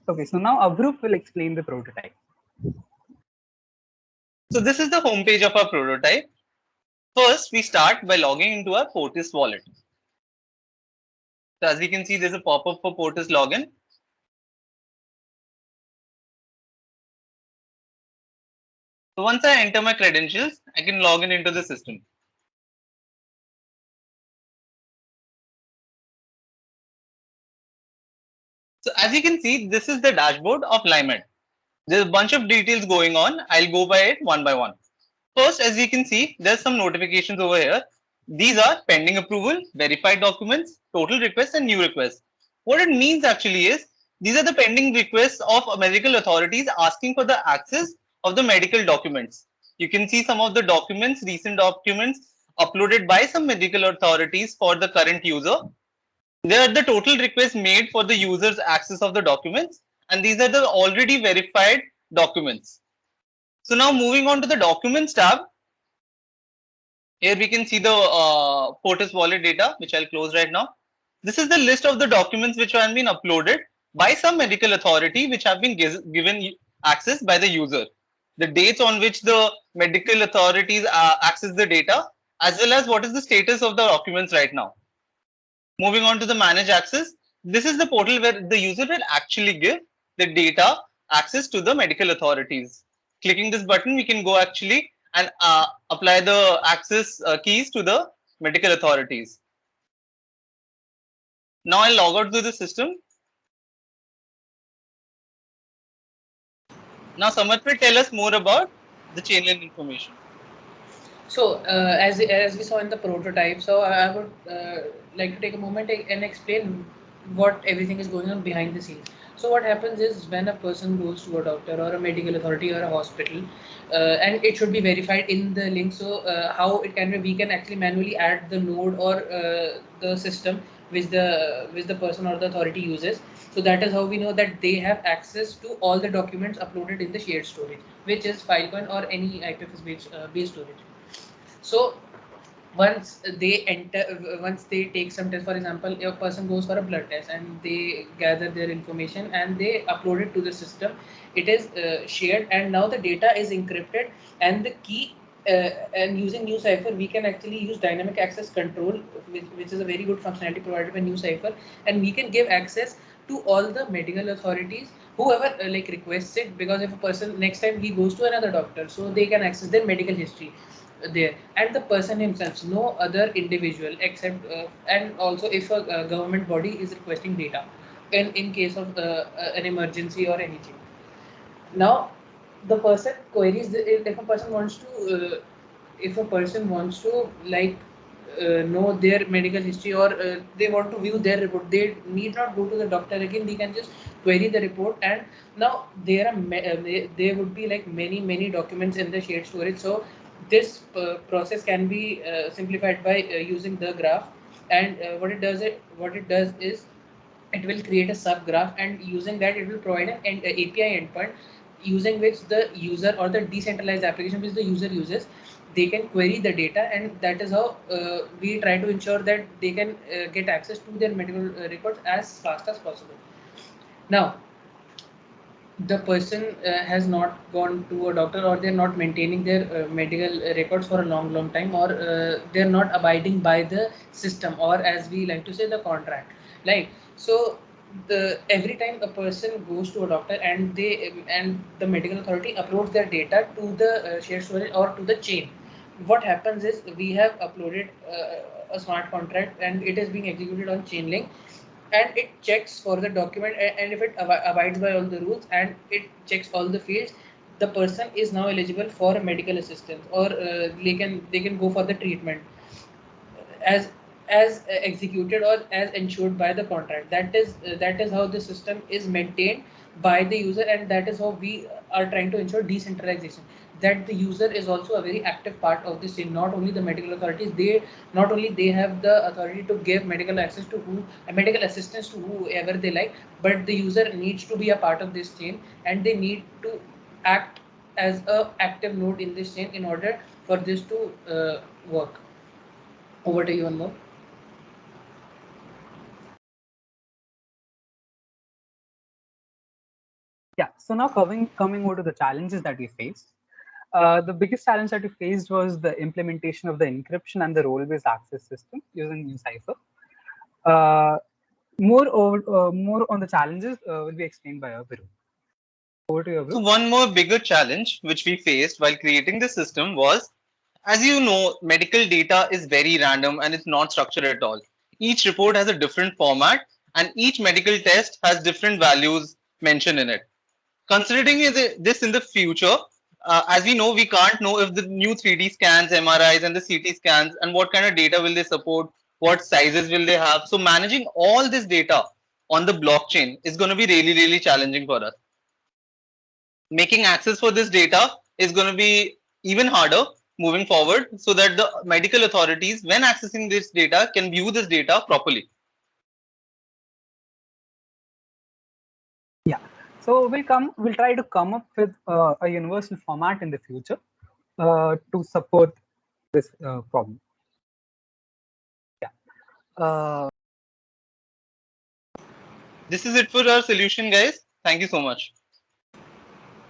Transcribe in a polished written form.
Okay, so now Avrup will explain the prototype. So this is the homepage of our prototype. First, we start by logging into our Portis wallet. So as we can see, there's a pop-up for Portis login. So once I enter my credentials, I can log in into the system. So as you can see, this is the dashboard of Limed. There's a bunch of details going on. I'll go by it one by one. First, as you can see, there's some notifications over here. These are pending approval, verified documents, total requests, and new requests. What it means actually is these are the pending requests of medical authorities asking for the access of the medical documents. You can see some of the documents, recent documents uploaded by some medical authorities for the current user. There are the total requests made for the user's access of the documents, and these are the already verified documents. So now moving on to the documents tab, here we can see the Portis wallet data, which I'll close right now. This is the list of the documents which have been uploaded by some medical authority which have been given access by the user. The dates on which the medical authorities access the data, as well as what is the status of the documents right now. Moving on to the manage access, this is the portal where the user will actually give the data access to the medical authorities. Clicking this button, we can go actually and apply the access keys to the medical authorities. Now I'll log out to the system. Now Samarth will tell us more about the chainline information. So, as we saw in the prototype, so I would like to take a moment and explain what everything is going on behind the scenes. So, what happens is when a person goes to a doctor or a medical authority or a hospital, and it should be verified in the link. So, how it can be, we can actually manually add the node or the system which the person or the authority uses. So that is how we know that they have access to all the documents uploaded in the shared storage, which is Filecoin or any IPFS based storage. So once they take some test, for example, if a person goes for a blood test and they gather their information and they upload it to the system, it is shared, and now the data is encrypted, and the key and using NewCipher, we can actually use dynamic access control, which is a very good functionality provided by NewCipher, and we can give access to all the medical authorities, whoever like requests it, because if a person next time he goes to another doctor, so they can access their medical history there, and the person himself, no other individual except and also if a government body is requesting data in case of an emergency or anything. Now the person queries if a person wants to like know their medical history, or they want to view their report, they need not go to the doctor again, they can just query the report, and now there would be like many documents in the shared storage. So this process can be simplified by using the graph, and what it does is it will create a subgraph, and using that it will provide an API endpoint using which the user or the decentralized application which the user uses, they can query the data, and that is how we try to ensure that they can get access to their medical records as fast as possible. Now the person has not gone to a doctor, or they're not maintaining their medical records for a long time, or they're not abiding by the system, or as we like to say, the contract, like. So every time a person goes to a doctor and the medical authority uploads their data to the shared storage or to the chain, what happens is we have uploaded a smart contract and it is being executed on Chainlink, and it checks for the document, and if it abides by all the rules and it checks all the fields, the person is now eligible for medical assistance, or they can go for the treatment as executed or as ensured by the contract. That is how the system is maintained by the user, and that is how we are trying to ensure decentralization, that the user is also a very active part of this chain. Not only the medical authorities, they not only they have the authority to give medical access to who medical assistance to whoever they like, but the user needs to be a part of this chain, and they need to act as a active node in this chain in order for this to work. Over to you, Anmol. Yeah. So now coming over to the challenges that we faced. The biggest challenge that we faced was the implementation of the encryption and the role-based access system using NewCipher. More on the challenges will be explained by Abhiru. Over to you, So Abhiru. one more bigger challenge which we faced while creating the system was, as you know, medical data is very random and it's not structured at all. Each report has a different format and each medical test has different values mentioned in it. Considering this in the future, as we know, we can't know if the new 3D scans, MRIs, and the CT scans, and what kind of data will they support, what sizes will they have. So managing all this data on the blockchain is going to be really, really challenging for us. Making access for this data is going to be even harder moving forward, so that the medical authorities, when accessing this data, can view this data properly. Yeah. So we'll try to come up with a universal format in the future to support this problem. Yeah. This is it for our solution, guys. Thank you so much.